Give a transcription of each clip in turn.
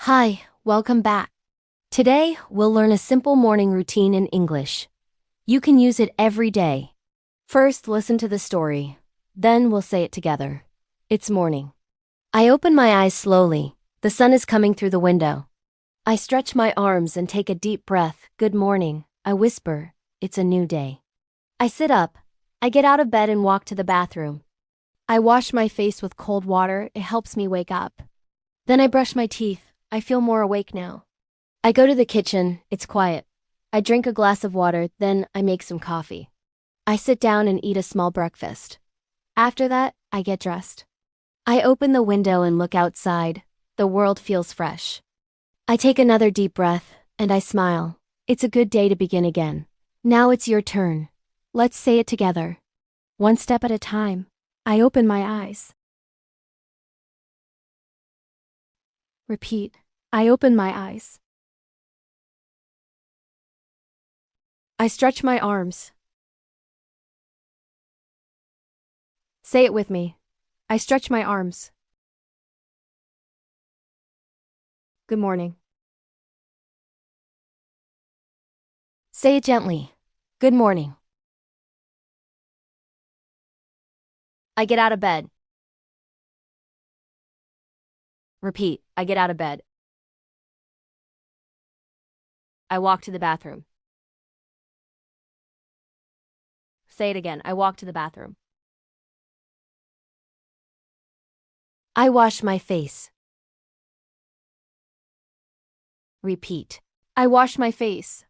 Hi, welcome back. Today, we'll learn a simple morning routine in English. You can use it every day. First, listen to the story. Then we'll say it together. It's morning. I open my eyes slowly. The sun is coming through the window. I stretch my arms and take a deep breath. Good morning, I whisper. It's a new day. I sit up. I get out of bed and walk to the bathroom. I wash my face with cold water. It helps me wake up. Then I brush my teeth. I feel more awake now. I go to the kitchen. It's quiet. I drink a glass of water, then I make some coffee. I sit down and eat a small breakfast. After that, I get dressed. I open the window and look outside. The world feels fresh. I take another deep breath, and I smile. It's a good day to begin again. Now it's your turn. Let's say it together. One step at a time. I open my eyes. Repeat. I open my eyes. I stretch my arms. Say it with me. I stretch my arms. Good morning. Say it gently. Good morning. I get out of bed. Repeat. I get out of bed. I walk to the bathroom. Say it again. I walk to the bathroom. I wash my face. Repeat. I wash my face.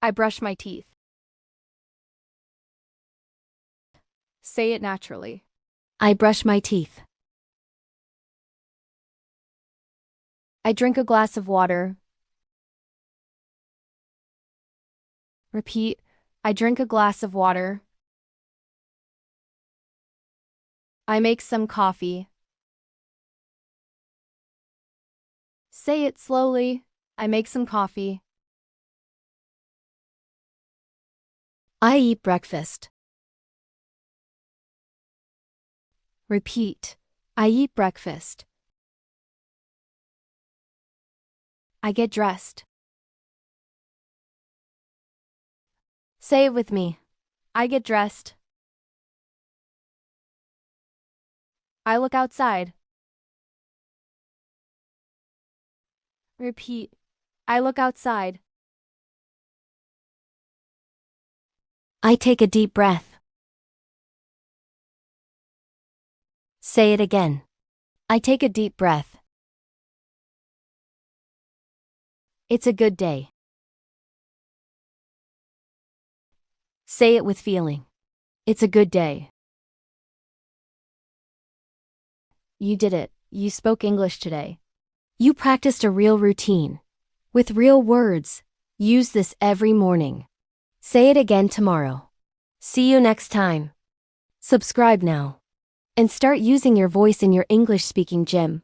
I brush my teeth. Say it naturally. I brush my teeth. I drink a glass of water. Repeat. I drink a glass of water. I make some coffee. Say it slowly. I make some coffee. I eat breakfast. Repeat. I eat breakfast. I get dressed. Say it with me. I get dressed. I look outside. Repeat. I look outside. I take a deep breath. Say it again. I take a deep breath. It's a good day. Say it with feeling. It's a good day. You did it. You spoke English today. You practiced a real routine. With real words. Use this every morning. Say it again tomorrow. See you next time. Subscribe now. And start using your voice in your English speaking gym.